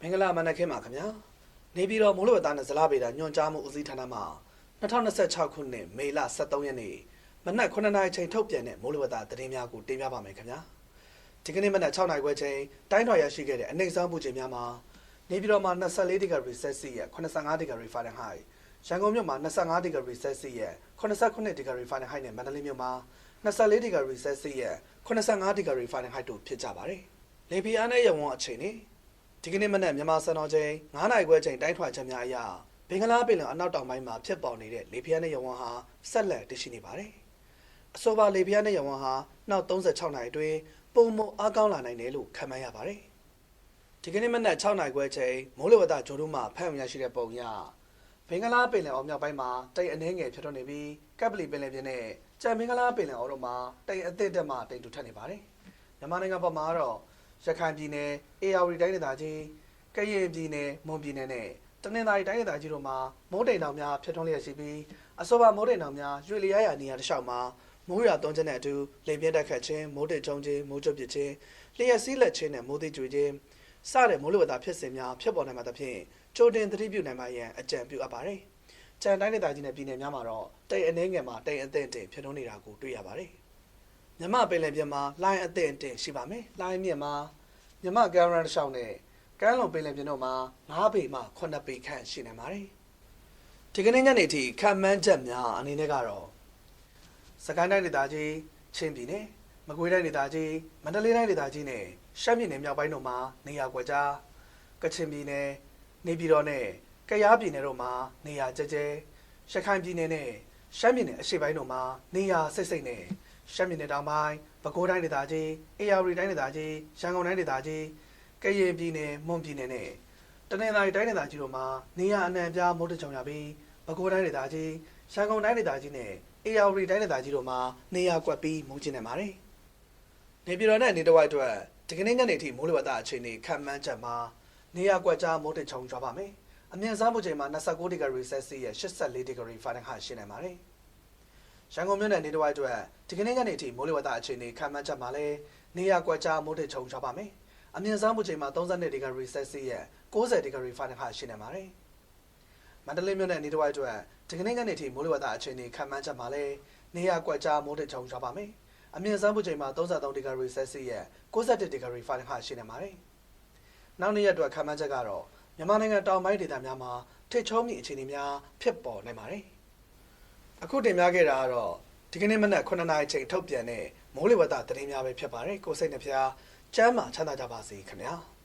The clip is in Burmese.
မင်္ဂလာမနက်ခင်းပါခင်ဗျာနေပြည်တော်မိုးလေဝသနဲ့ဇလဗေဒညွှန်ကြားမှုဦးစီးဌာနမှ2026ခုနှစ်မေလ23ရက်နေ့မနက်9:00နာရီချိန်ထုတ်ပြန်တဲ့မိုးလေဝသသတင်းများကိုတင်ပြပါမယ်ခင်ဗျာဒီကနေ့မနက်6:00နာရီခွဲချိန်တိုင်းထွာရရှိခဲ့တဲ့အနှိမ့်ဆုံးပူချိန်များမှာနေပြည်တော်မှာ24ဒီဂရီဆယ်စီယပ်85ဒီဂရီဖာရင်ဟိုက်ရန်ကုန်မြို့မှာ25ဒီဂရီဆယ်စီယပ်89ဒီဂရီဖာရင်ဟိုက်နဲ့မန္တလေးမြို့မှာ24ဒီဂရီဆယ်စီယပ်85ဒီဂရီဖာရင်ဟိုက်တို့ဖြစ်ကြပါတယ်လေပြင်းအားနဲ့ရဝန်းအချိန်နဲ့ဒီကနေ့မနက်မြန်မာစံတော်ချိန်9:00နာရီခွဲချိန်တိုင်းထွာချက်များအရဘင်္ဂလားပင်လယ်အနောက်တောင်ပိုင်းမှာဖြစ်ပေါ်နေတဲ့လေပြင်းနဲ့ရဝန်းဟာဆက်လက်တည်ရှိနေပါတယ်။အဆိုပါလေပြင်းနဲ့ရဝန်းဟာနောက်36နာရီအတွင်းပုံမအားကောင်းလာနိုင်တယ်လို့ခန့်မှန်းရပါတယ်။ဒီကနေ့မနက်6:00နာရီခွဲချိန်မိုးလေဝသဂျိုဒုမှဖတ်ရရှိတဲ့ပုံရဘင်္ဂလားပင်လယ်အော်မြောက်ပိုင်းမှာတိမ်အနှဲငယ်ဖြစ်ထွန်းနေပြီးကပ်ပလီပင်လယ်ပြင်နဲ့ကြံဘင်္ဂလားပင်လယ်အော်တို့မှာတိမ်အသစ်တက်မှတိမ်တူထက်နေပါတယ်။မြန်မာနိုင်ငံဘက်မှာတော့ရခိုင်ပြည်နယ်၊အေရဝတီတိုင်းဒေသကြီး၊ကရင်ပြည်နယ်၊မွန်ပြည်နယ်နဲ့တနင်္သာရီတိုင်းဒေသကြီးတို့မှာမိုးတိမ်တောင်များဖြစ်ထွန်းလျက်ရှိပြီးအဆိုပါမိုးတိမ်တောင်များရွှေလျားရာနေရာတစ်လျှောက်မှာမိုးရွာသွန်းခြင်းနဲ့အတူလေပြင်းတိုက်ခတ်ခြင်း၊မိုးတိမ်ကျုံခြင်း၊မိုးကြွပစ်ခြင်း၊လျှက်စီးလက်ခြင်းနဲ့မိုးသိကျွေခြင်းစတဲ့မိုးလေဝသဖြစ်စဉ်များဖြစ်ပေါ်နိုင်မှာသဖြင့်ကြိုတင်သတိပြုနိုင်ပါရန်အကြံပြုအပ်ပါတယ်။ကြံတိုင်းဒေသကြီးနဲ့ပြည်နယ်များမှာတော့တိမ်အနှဲငယ်မှာတိမ်အသင့်တင်ဖြစ်ထွန်းနေတာကိုတွေ့ရပါတယ်။မြမပင်လယ်ပြင်မှာလိုင်းအသင့်တင်ရှိပါမယ်။လိုင်းမြင့်မှာမြမကမ်းရန်ရှောင်းနဲ့ကမ်းလွန်ပင်လယ်ပြင်တို့မှာ9ပေမှ9ပေခန့်ရှိနေပါတယ်။ဒီကနေ့ညနေထိခံမှန်းချက်များအနေနဲ့ကတော့စကိုင်းတိုင်းဒေသကြီးချင်းပြည်နယ်မကွေးတိုင်းဒေသကြီးမန္တလေးတိုင်းဒေသကြီးနဲ့ရှမ်းပြည်နယ်မြောက်ပိုင်းတို့မှာနေရာကွက်ကြားကချင်ပြည်နယ်နေပြည်တော်နဲ့ကယားပြည်နယ်တို့မှာနေရာကျဲကျဲရခိုင်ပြည်နယ်နဲ့ရှမ်းပြည်နယ်အရှေ့ပိုင်းတို့မှာနေရာစိတ်စိတ်နဲ့ရှမ်းပြည်နယ်တောင်ပိုင်းပဲခူးတိုင်းဒေသကြီးအေရဝတီတိုင်းဒေသကြီးရန်ကုန်တိုင်းဒေသကြီးကရင်ပြည်နယ်မွန်ပြည်နယ်နဲ့တနင်္သာရီတိုင်းဒေသကြီးတို့မှာနေရာအနှံ့အပြားမိုးတကြုံရပြီးပဲခူးတိုင်းဒေသကြီးရန်ကုန်တိုင်းဒေသကြီးနဲ့အေရဝတီတိုင်းဒေသကြီးတို့မှာနေရာကွက်ပြီးမိုးကျနေပါတယ်။နေပြည်တော်နဲ့နေတဝိုက်အတွက်ဒီကနေ့ညနေထိမိုးလေဝသအခြေအနေခန့်မှန်းချက်မှာနေရာကွက်ကြားမိုးတကြုံကြပါမယ်။အမြင့်ဆုံးပူချိန်မှာ29ဒီဂရီဆယ်စီယပ်84ဒီဂရီဖာရင်ဟိုက်ရှိနေပါတယ်။ရန်ကုန်မြို့နယ်နေတဝိုက်အတွက်ဒီကနေ့ညနေထိမိုးလေဝသအခြေအနေခန့်မှန်းချက်မှာလည်းနေရာကွက်ကြားမိုးတကြုံကြပါမယ်။အမြင့်ဆုံးပူချိန်မှာ32ဒီဂရီဆယ်စီယပ်90ဒီဂရီဖာရင်ဟိုက်ရှိနေပါတယ်။မန္တလေးမြို့နယ်နေတဝိုက်အတွက်ဒီကနေ့ညနေထိမိုးလေဝသအခြေအနေခန့်မှန်းချက်မှာလည်းနေရာကွက်ကြားမိုးတကြုံကြပါမယ်။အမြင့်ဆုံးပူချိန်မှာ33ဒီဂရီဆယ်စီယပ်61ဒီဂရီဖာရင်ဟိုက်ရှိနေပါတယ်။နောက်နေ့ရက်အတွက်ခန့်မှန်းချက်ကတော့မြန်မာနိုင်ငံတောင်ပိုင်းဒေသများမှာထိတ်ချုံးမြင့်အခြေအနေများဖြစ်ပေါ်နိုင်ပါတယ်။အခုတင်ပြခဲ့တာကတော့ဒီကနေ့မနက်9:00နာရီချိန်ထုတ်ပြန်တဲ့မိုးလေဝသသတင်းများပဲဖြစ်ပါတယ်။ကိုယ်စိတ်နှဖျားကျမ်းမာချမ်းသာကြပါစေခင်ဗျာ။